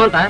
ఏమంట?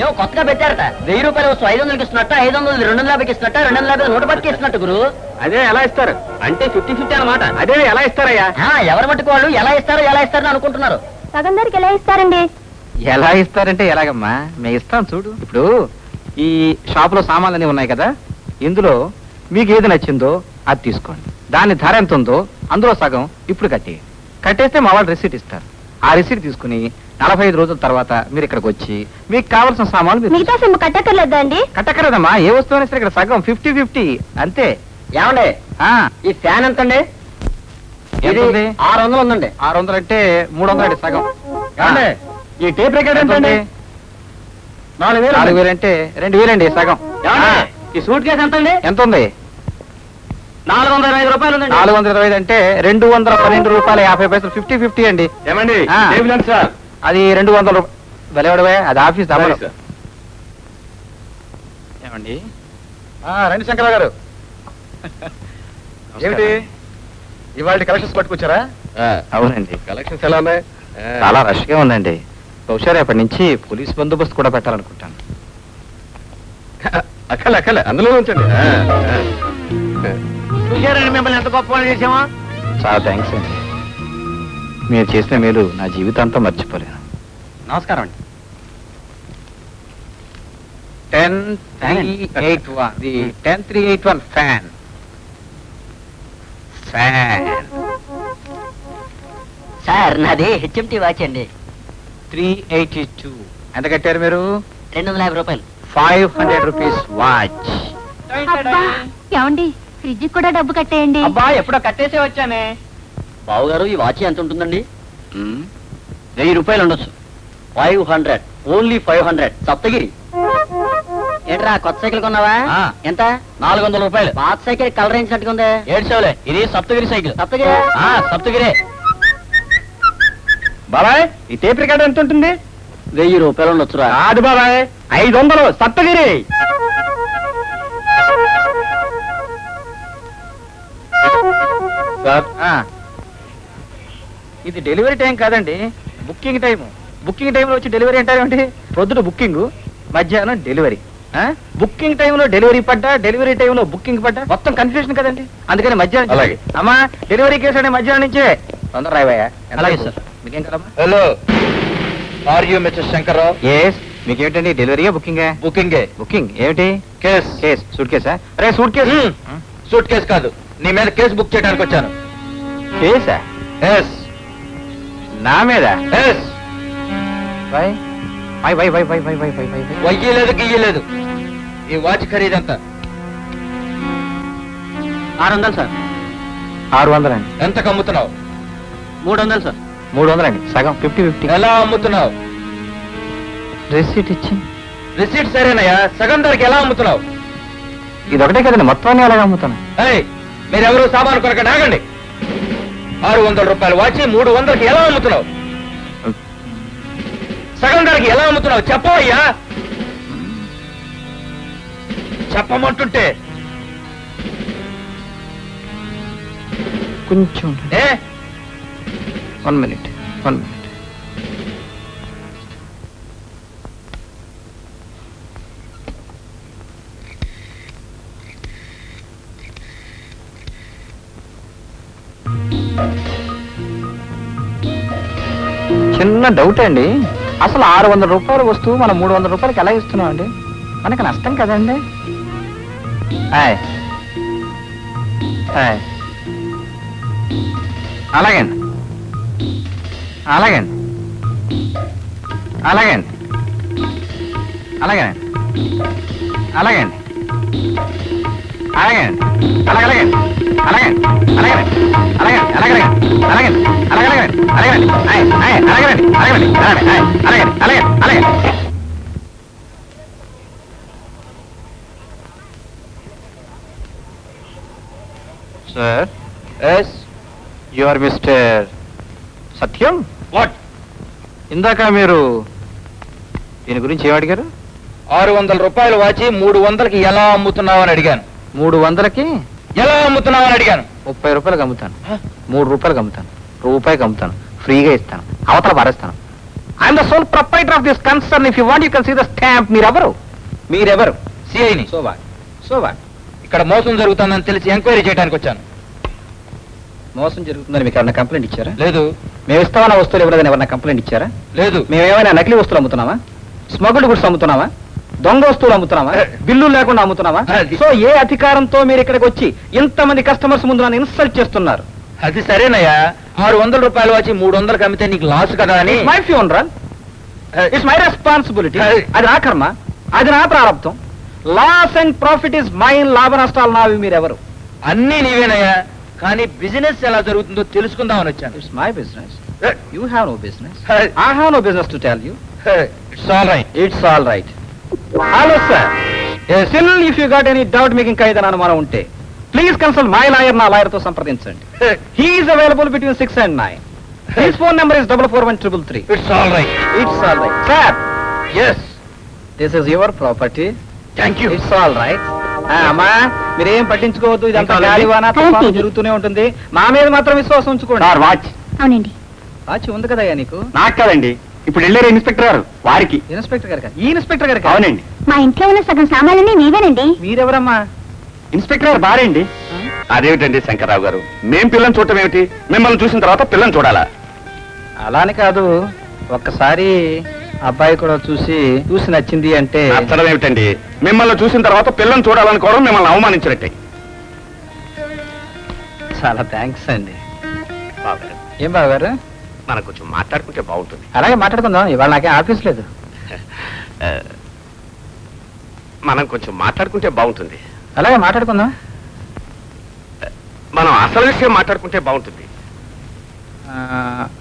ఏమో కొత్తగా పెట్టారట. 1000 రూపాయలు వస్తు 500కి ఇస్తున్నట్ట, 500 250కి ఇస్తున్నట్ట, 250 110కి ఇస్తున్నట్టు గురు. అదే ఎలా ఇస్తారు? అంటే 50-50 అన్నమాట. అదే ఎలా ఇస్తారయ్యా? ఎవరి మట్టుకు వాళ్ళు ఎలా ఇస్తారని అనుకుంటున్నారు. సగం ధరకి ఎలా ఇస్తారండి? ఎలా ఇస్తారంటే ఎలాగమ్మా, మేము ఇస్తాం చూడు. ఇప్పుడు ఈ షాపులో సామాన్లు అన్నీ ఉన్నాయి కదా, ఇందులో మీకు ఏది నచ్చిందో అది తీసుకోండి. దాని ధర ఎంత ఉందో అందులో సగం ఇప్పుడు కట్టేస్తే మా వాళ్ళు రిసీట్ ఇస్తారు. ఆ రిసీట్ తీసుకుని 45 రోజుల తర్వాత మీరు ఇక్కడికి వచ్చి మీకు కావాల్సిన సామాన్లు మిగతా సొమ్ము కట్టక్కర్లేదా అండి? కట్టక్కర్లేదమ్మా, ఏ వస్తువు అయినా సరే ఇక్కడ సగం 50-50 అంతే. ఏమండి ఈ ఫ్యాన్ ఎంత అండి? ఇది 600 ఉందండి. 600 అంటే 300 అంటే సగం. ఈ టేప్ రికార్డ్ ఎంత అండి? 4000 అంటే 2000 అండి సగం. ఈ సూట్ కేసు ఎంత అండి? ఎంత ఉంది? 425 రూపాయలు ఉందండి. 425 అంటే 212 రూపాయలు 50 పైసలు 50-50 అండి. ఏమండి సార్ అది 200 రూపాయలు. వెలవడవే అది ఆఫీస్ దమ్మ. ఏమండి రండి శంకరరావు గారు. ఏమిటి ఇవాళ కలెక్షన్స్ పట్టుకొచ్చారా? అవునండి, కలెక్షన్స్ ఎలా ఉన్నాయి? చాలా రష్ గా ఉందండి. బహుశా రేపటి నుంచి పోలీస్ బందోబస్తు కూడా పెట్టాలనుకుంటాను. అక్కలే అందులో ఉంచండి. చూసారండి మిమ్మల్ని ఎంత గొప్ప వాళ్ళు చేసామా? చాలా థ్యాంక్స్ అండి, మీరు చేసిన మేలు నా జీవితాంతం మర్చిపోలేను. నమస్కారం అండి. 10381 ది 10381 ఫ్యాన్. సార్ నాది హెచ్ఎంటీ వాచ్ అండి. 382 ఎంత కట్టారు మీరు? 250 రూపాయలు. 500 రూపీస్ వాచ్. అబ్బా, ఏమండి ఫ్రిడ్జ్ కూడా డబ్బు కట్టేయండి. అబ్బా ఎప్పుడో కట్టేసే వచ్చానే. బావుగారు ఈ వాచ్ ఎంత ఉంటుందండి? 1000 రూపాయలు ఉండొచ్చు. 500, ఓన్లీ 500. సప్తగిరి. ఏంట్రా కొత్త సైకిల్ కొన్నావా? ఎంత? 400 రూపాయలు. పాత సైకిల్ కలర్ వేయించినట్టుగా ఉంది. 700. ఇది సప్తగిరి సైకిల్. సప్తగిరి సప్తగిరే. బాబాయ్ ఈ టేప్ రికార్డ్ ఎంత ఉంటుంది? 1000 రూపాయలు ఉండొచ్చురా. కాదు బాబాయ్, 500 సప్తగిరి. సార్ ఇది డెలివరీ టైం కాదండి, బుకింగ్ టైం. బుకింగ్ టైంలో వచ్చి డెలివరీ అంటారేంటి? ప్రొద్దున బుకింగ్, మధ్యాహ్నం డెలివరీ. బుకింగ్ టైంలో డెలివరీ పడ్డా, డెలివరీ టైంలో బుకింగ్ పడ్డా మొత్తం కన్ఫ్యూజన్ కదండి. అందుకని మధ్యాహ్నం. అలాగే. అమ్మా డెలివరీ కేసు అంటే మధ్యాహ్నం నుంచే తొందర రాయవయ్యా. అలాగే సార్. మీకేం కదమ్మా? Hello, are you mister Shankar Rao? Yes. మీకేమిటండి, డెలివరీయా బుకింగే? బుకింగే. బుకింగ్ ఏమిటి? కేస్. కేస్ సూట్ కేసా? అరే సూట్ కేసు. సూట్ కేసు కాదు, నీ మీద కేసు బుక్ చేయడానికి వచ్చాను. కేసా? ఎస్. నా మీద? Yes. Why why why why why why why why why why వయ్యలేదు గియ్యలేదు. ఈ వాచ్ ఖరీదంతా 600 సార్. 600 అండి. ఎంత అమ్ముతున్నావు? 300 సార్. 300 అండి, సగం 50-50. ఎలా అమ్ముతున్నావు? రిసీట్ ఇచ్చి. రిసీట్ సరేనయ్యా, సగం ధరకి ఎలా అమ్ముతున్నావు? ఇది ఒకటే కదండి, మొత్తం అన్ని అలాగే అమ్ముతాను. ఏయ్, మీరెవరు సామాను కొనకండి, ఆగండి. 600 రూపాయలు వాచి 300కి ఎలా అమ్ముతున్నావు? సగం ధరకి ఎలా అమ్ముతున్నావు చెప్పవయ్యా. చెప్పమంటుంటే కొంచెం ఏ 1 మినిట్. చిన్న డౌట్ అండి, అసలు 600 రూపాయల వస్తువు మనం 300 రూపాయలకి ఎలా ఇస్తున్నాం అండి? మనకి నష్టం కదండి. అలాగండి అలాగండి అలాగండి అలాగండి అలాగండి అలాగండి అలాగండి అలాగండి అలాగండి అలాగండి అలాగండి అలాగండి అలాగండి అలాగండి అలాగండి అలాగండి అలాగండి అలాగండి అలాగండి. Sir. Yes. You are mister Satyam. What? ఇందాక మీరు దీని గురించి ఏం అడిగారు? 600 రూపాయలు వాచి 300కి ఎలా అమ్ముతున్నావు అని అడిగాను. 300కి ఎలా అమ్ముతున్నావు అని అడిగాను. 30 రూపాయలకు అమ్ముతాను. 3 రూపాయలకు అమ్ముతాను. రూపాయికి అమ్ముతాను. ఫ్రీగా ఇస్తాను, అవతల పారేస్తాను. I'm the sole proprietor of this concern. If you want you can see the stamp. మీరెవరు? సిఐని. So what? ఇక్కడ మోసం జరుగుతుందని తెలిసి ఎంక్వైరీ చేయడానికి వచ్చాను. మోసం జరుగుతుందని మీకు ఎవరైనా కంప్లైంట్ ఇచ్చారా? లేదు. మేము ఇస్తామన్న వస్తువులు ఇవ్వలేదని ఎవరైనా కంప్లైంట్ ఇచ్చారా? లేదు. మేము ఏమైనా నకిలీ వస్తువులు అమ్ముతున్నామా? Smuggled goods అమ్ముతున్నామా? దొంగ వస్తువులు అమ్ముతున్నామా? బిల్లులు లేకుండా అమ్ముతున్నామా? సో ఏ అధికారంతో మీరు ఇక్కడికి వచ్చి ఇంతమంది కస్టమర్స్ ముందు నన్ను ఇన్సల్ట్ చేస్తున్నారు? అది సరేనయ్యా, 600 రూపాయలు వచ్చి 300 అమ్మితే నీకు లాస్ కదా అని. My funeral, it's my responsibility. అది నా కర్మ, అది నా ప్రారంభం. Loss and profit is mine. లాభ నష్టాలు నావి. మీరెవరు? అన్నీ నీవేనయ్యా, కానీ బిజినెస్ ఎలా జరుగుతుందో తెలుసుకుందామని వచ్చాను. It's my business. You have no business. I have no business to tell you. It's all right. It's all right. Hello sir, still if you got any doubt, మీకు ఇంకా ఏదైనా అనుమానం ఉంటే ప్లీజ్ కన్సల్ట్ మై లాయర్. నా lawyer తో సంప్రదించండి. He's available between 6 and 9. His phone number is 441333. It's all right. It's all right sir. Yes, this is your property. Thank you. It's all right. అమ్మా, మీరేం పట్టించుకోవద్దు. ఇదంతా ఇంకా గాలివాన తుఫాను జరుగుతూనే ఉంటుంది. మా మీద మాత్రం విశ్వాసం ఉంచుకోండి. వాచ్ అవునండి. వాచి ఉంది కదయ్యా నీకు? నాకు కాదండి, ఇప్పుడు వెళ్ళారు ఇన్స్పెక్టర్ గారు వారికి. ఇన్స్పెక్టర్ గారు? ఈ ఇన్స్పెక్టర్ గారు? అవునండి. మా ఇంట్లో ఉన్న సగం సామాన్లన్నీ మీవేనండి. మీరెవరమ్మా? ఇన్స్పెక్టర్ గారు బారేండి. అదేమిటండి శంకర్రావు గారు, మేం పిల్లని చూడటం ఏమిటి? మిమ్మల్ని చూసిన తర్వాత పిల్లని చూడాలా? అలానే కాదు, ఒక్కసారి అబ్బాయి కూడా చూసి నచ్చింది అంటే. నచ్చడం ఏమిటండి? మిమ్మల్ని చూసిన తర్వాత పిల్లని చూడాలనుకోవడం మిమ్మల్ని అవమానించినట్టే. చాలా థ్యాంక్స్ అండి. బావగారు, ఏం బాగారు? మనం కొంచెం మాట్లాడుకుంటే బాగుంటుంది. అలాగే మాట్లాడుకుందాం. ఇవాళ నాకేం ఆఫీస్ లేదు. మనం కొంచెం మాట్లాడుకుంటే బాగుంటుంది. అలాగే మాట్లాడుకుందాం. మనం అసలు విషయం మాట్లాడుకుంటే బాగుంటుంది.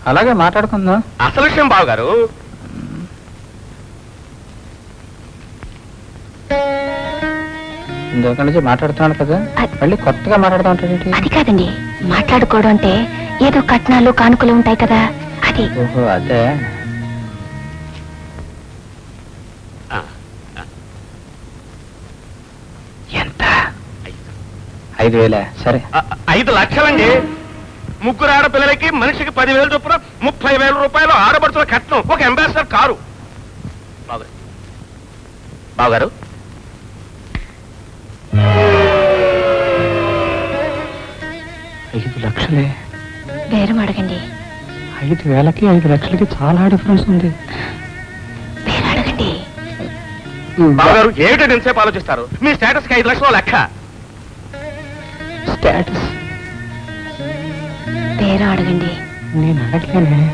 అలాగే మాట్లాడుకుందాం. అసలు విషయం బావగారు. ఇంకొక నుంచి మాట్లాడుతున్నాను కదా, మళ్ళీ కొత్తగా మాట్లాడుతూ ఉంటాడు. అది కాదండి, మాట్లాడుకోవడం అంటే ఏదో కట్నాలు కానుకలు ఉంటాయి కదా, అది. ఓహో, అదే. ఎంత? 5,000. సరే. 5 లక్షలండి. ముగ్గురు ఆడపిల్లలకి మనిషికి 10,000 చొప్పున 30,000 రూపాయలు ఆడబడుతున్న కట్నం, ఒక అంబాసిడర్ కారు. బావగారు, 5 లక్షలే? బేరం అడగండి. 5,000కి 5 లక్షలకి చాలా డిఫరెన్స్ ఉంది. బేరం అడగండి. బావగారు ఏమిటో ఎంతసేపు ఆలోచిస్తారు? మీ స్టేటస్ కి 5 లక్షల లెక్క. స్టేటస్? బేరం అడగండి. నేను అడగలేనే.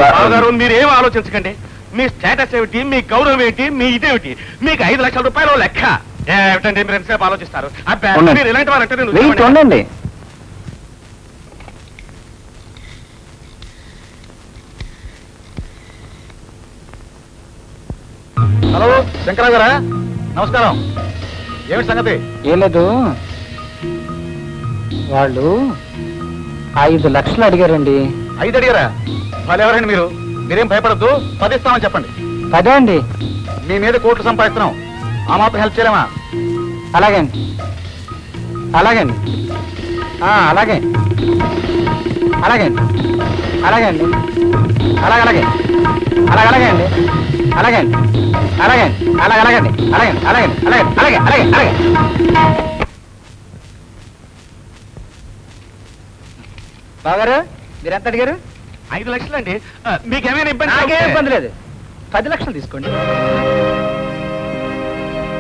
బావగారు మీరేం ఆలోచించకండి. మీ స్టేటస్ ఏమిటి, మీ గౌరవం ఏంటి, మీ ఇదేమిటి? మీకు 5 లక్షల రూపాయలు లెక్క ఏమిటండి? మీరు ఎంతసేపు ఆలోచిస్తారు? మీరు ఇలాంటి వారంటే నేను ఉండండి. హలో శంకరరావు గారా, నమస్కారం. ఏమిటి సంగతి? ఏం లేదు, వాళ్ళు 5 లక్షలు అడిగారండి. 5 అడిగారా? వాళ్ళు ఎవరండి మీరు? మీరేం భయపడద్దు, 10 ఇస్తామని చెప్పండి. 10 అండి. మీ మీద కోట్లు సంపాదిస్తున్నాం, ఆ మాత్రం హెల్ప్ చేయలేమా? అలాగండి. అలాగండి. అలాగే. అలాగండి. అలాగండి. అలాగే. అలాగే అండి. అలాగండి. అలాగండి. అలాగండి. అలాగండి. అలాగండి. అలాగే. అలాగే. అలాగే. బాగారు, మీరు ఎంత అడిగారు? 5 లక్షలండి. మీకేమైనా ఇబ్బంది? నాకేం ఇబ్బంది లేదు. 10 లక్షలు తీసుకోండి.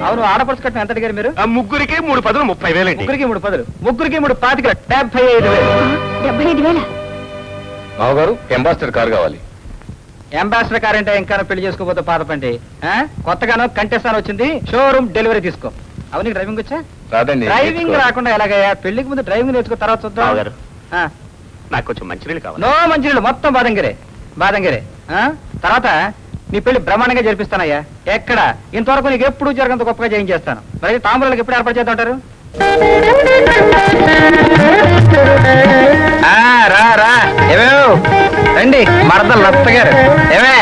అవును, ఆడపడుచు కట్నం ఎంత అడిగారు మీరు? ముగ్గురికి 3 పదులు 30,000 అండి. ముగ్గురికి 3 10. ముగ్గురికి 3 పాతికలు 75,000. 75,000. బావగారు, అంబాసిడర్ కారు కావాలి. అంబాసిడర్ కార్ అంటే ఇంకా పెళ్లి చేసుకోబోతే పాత పండి. కొత్తగానో కంటెస్టాన్ వచ్చింది, షోరూమ్ డెలివరీ తీసుకో. అవును, డ్రైవింగ్ వచ్చా? రాదండి. డ్రైవింగ్ రాకుండా ఎలాగయ్యా? పెళ్లికి ముందు డ్రైవింగ్ నేర్చుకో, తర్వాత చూద్దాం. బావగారు, నాకు కొంచెం మంచినీళ్ళు కావాలి. నో మంచినీళ్ళు, మొత్తం బాదంగిరే. తర్వాత నీ పెళ్లి బ్రహ్మాండంగా జరిపిస్తానయ్యా. ఎక్కడ ఇంతవరకు నీకు ఎప్పుడు జరగంత గొప్పగా చేయించేస్తాను. మరి తాంబూలాలకు ఎప్పుడు ఏర్పాటు చేద్దాంటారు? రా ఏమేవ్ రండి, మరద లత్త గారు. ఏమే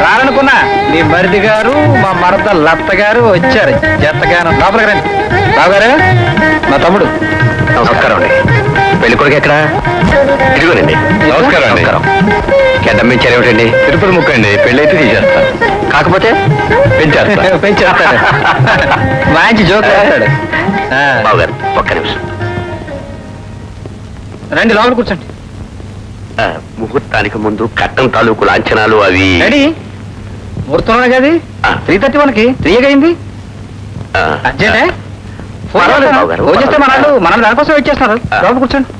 రారనుకున్నా, నీ మరిది గారు మా మరద లత్త గారు వచ్చారు. జత్తగాను లోపలికి రండి. బాగారు మా తమ్ముడు. నమస్కారం అండి. పెళ్లి కొడుకు ఎక్కడ? ఇదిగోనండి. నమస్కారం అండి. గడ్డం పెంచారేమిటండి? తిరుపతి ముక్క అండి. పెళ్లి అయితే తీసేస్తాను, కాకపోతే పెంచేస్తాను. పెంచేస్తాడు. మంచి జోక్ వేస్తాడు. బావగారు ఒక్క నిమిషం. రండి లోపల కూర్చోండి. ముహూర్తానికి ముందు కట్టం తాలూకు లాంఛనాలు అవి రెడీ ముహూర్తం కది 3:31కి 3 అయింది. అర్జెంటే పర్వాలేదు బావగారు. ఫోన్ చేస్తే మనల్ని దానికోసం వెయిట్ చేస్తున్నారు. లోపల కూర్చోండి.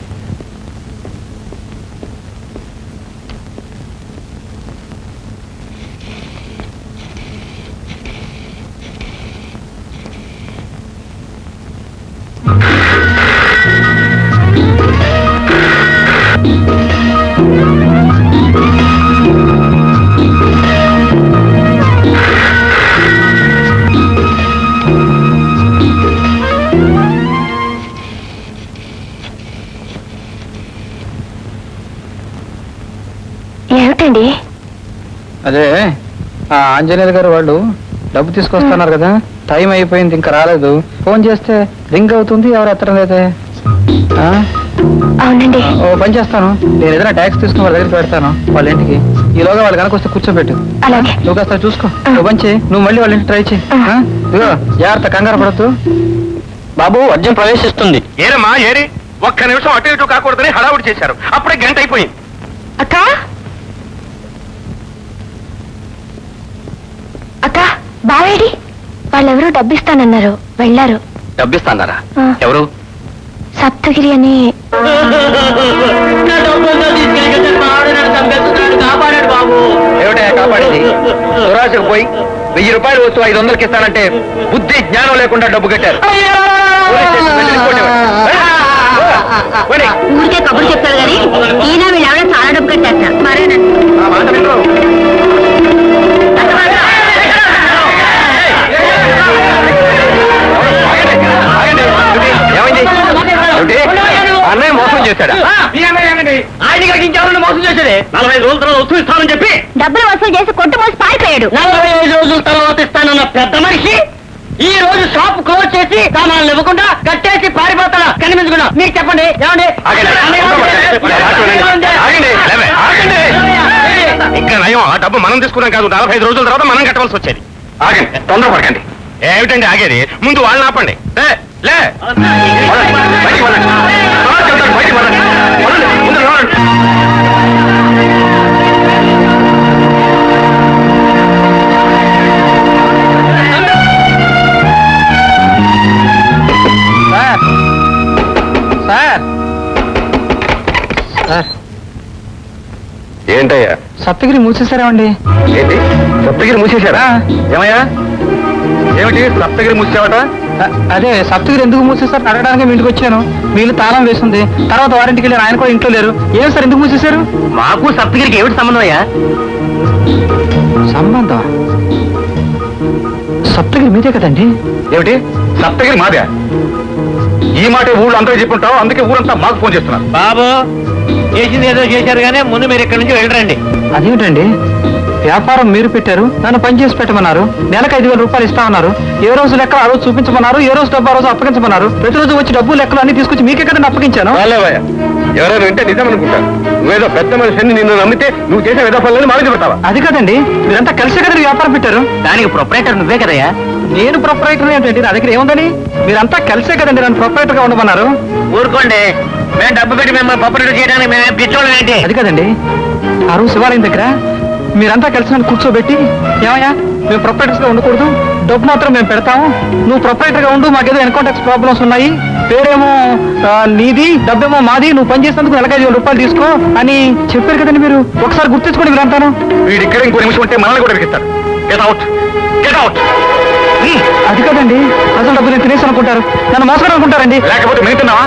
ఏమిటండి? అదే ఆ ఆంజనేయులు గారు వాళ్ళు డబ్బు తీసుకొస్తున్నారు కదా, టైం అయిపోయింది ఇంకా రాలేదు. ఫోన్ చేస్తే రింగ్ అవుతుంది, ఎవరు ఎత్తడం లేదే. అవునండి. ఓ పని చేస్తాను, నేను ఏదైనా ట్యాక్స్ తీసుకుని వాళ్ళ దగ్గరికి పెడతాను వాళ్ళ ఇంటికి. ఈలోగా వాళ్ళు కనుక వస్తే కూర్చోబెట్టు. అలాగే. నువ్వు కాస్త చూసుకో. ఓ పని చేయి, నువ్వు మళ్ళీ వాళ్ళ ఇంటికి ట్రై చేయి. ఇదిగో జాగ్రత్త, కంగారు పడద్దు. బాబు వర్జం ప్రవేశిస్తుంది. ఏరమ్మా ఏరి, ఒక్క నిమిషం అటు ఇటు కాకూడదని హడావుడి చేశారు. అప్పుడే గంట అయిపోయింది. అక్క అక్క బావేడి? వాళ్ళెవరో డబ్బిస్తానన్నారు, వెళ్ళారు. డబ్బిస్తాన్నారా? ఆ. ఎవరు? సప్తగిరి అని. కాపాడాడు బాబు. ఏమిటా కాపాడింది? దురాశకు పోయి 1000 రూపాయలు వస్తూ 500కి ఇస్తానంటే బుద్ధి జ్ఞానం లేకుండా డబ్బు కట్టారు. పోలీస్ స్టేషన్ వెళ్ళి రిపోర్ట్ ఇవ్వండి. పోనీ. ఊరికే కబురు చెప్తారు కానీ ఈయన వీళ్ళెవరో చాలా డబ్బు కట్టారు. మరేనండి. ఆ మాట వినరు. ఆగండి. ఏమైంది? ఏమిటి? అన్నయ్య మోసం చేశాడా? ఆయన ఇంకెవరన్నా మోసం చేసేది. 45 రోజుల తర్వాత వస్తూ ఇస్తానని చెప్పి డబ్బులు వసూలు చేసి కొట్టు మోసి పారిపోయాడు. 45 రోజుల తర్వాత ఇస్తానన్న పెద్ద మనిషి ఈ రోజు షాప్ క్లోజ్ చేసి సామాన్లు ఇవ్వకుండా కట్టేసి పారిపోతాడా కనిపించకుండా? మీరు చెప్పండి. ఏమండి? ఇంకా నయం, ఆ డబ్బు మనం తీసుకున్నాం కాదు, 45 రోజుల తర్వాత మనం కట్టవలసి వచ్చేది. ఆగండి, తొందరపడకండి. ఏమిటండి ఆగేది? ముందు వాళ్ళని ఆపండి. లే బయటికి వెళ్ళండి. బయటికి వెళ్ళండి. ముందు వెళ్ళండి. సార్ సార్ ఏంటయ్యా? సప్తగిరి మూసేసారామండి. ఏంటి? సప్తగిరి మూసేశారా? ఏమయ్యా? ఏమిటి సప్తగిరి మూసేవాట? అదే సప్తగిరి ఎందుకు మూసేసారు అడగడానికి మీ ఇంటికి వచ్చాను. మీ ఇల్లు తాళం వేస్తుంది, తర్వాత వారింటికి వెళ్ళారు, ఆయన కూడా ఇంట్లో లేరు. ఏం సార్ ఎందుకు మూసేశారు? మాకు సప్తగిరికి ఏమిటి సంబంధం అయ్యా? సంబంధం? సప్తగిరి మీదే కదండి. ఏమిటి? సప్తగిరి మాదే? ఈ మాట ఊళ్ళో అందరూ చెప్పుంటావు, అందుకే ఊరంతా మాకు ఫోన్ చేస్తున్నారు. బాబు చేసింది ఏదో చేశారు కానీ ముందు మీరు ఇక్కడి నుంచి వెళ్ళరండి. అదేమిటండి, వ్యాపారం మీరు పెట్టారు, నన్ను పని చేసి పెట్టమన్నారు, నెలకు 5,000 రూపాయలు ఇస్తామన్నారు. ఏ రోజు లెక్క ఆ రోజు చూపించమన్నారు, ఏ రోజు డబ్బు ఆ రోజు అప్పగించమన్నారు. ప్రతిరోజు వచ్చి డబ్బు లెక్కలు అన్ని తీసుకొచ్చి మీకే కదండి అప్పగించాను. ఎవరైనా వింటే నిజం అనుకుంటారు. నువ్వేదో పెద్ద మనిషిని నిన్ను నమ్మితే నువ్వు చేసే విధ పనులను మాకు చెబుతావా? అది కదండి, మీరంతా కలిసే కదండి వ్యాపారం పెట్టారు. దానికి ప్రొపరేటర్ నువ్వే కదయ్యా. నేను ప్రొపరైటర్ ఏంటండి, నా దగ్గర ఏముందని? మీరంతా కలిసే కదండి నన్ను ప్రొపరైటర్ గా ఉండమన్నారు. ఊరుకోండి, మేము డబ్బు పెట్టి మిమ్మల్ని ప్రొపరేటర్ చేయడానికి మేము పిచ్చోళ్ళం ఏంటి? అది కదండి, ఆ రోజు శివాలయం దగ్గర మీరంతా కలిసి నన్ను కూర్చోబెట్టి, ఏమయ్యా మేము ప్రొపరేటర్స్ గా ఉండకూడదు, డబ్బు మాత్రం మేము పెడతాము, నువ్వు ప్రొపరేటర్ గా ఉండు, మాకేదో ఇన్కమ్ ట్యాక్స్ ప్రాబ్లమ్స్ ఉన్నాయి, పేరేమో నీది, డబ్బేమో మాది, నువ్వు పని చేసినందుకు నెలకు 5,000 రూపాయలు తీసుకో అని చెప్పారు కదండి. మీరు ఒకసారి గుర్తించుకోండి మీరంతాను. వీడి ఇక్కడ ఇంకో నిమిషం ఉంటే మనల్ని కూడా విరిగిస్తారు. Get out, get out. అది కదండి, అసలు డబ్బు నేను తినేసి అనుకుంటారు, నన్ను మోసం అనుకుంటారండి. లేకపోతే మిగతున్నావా?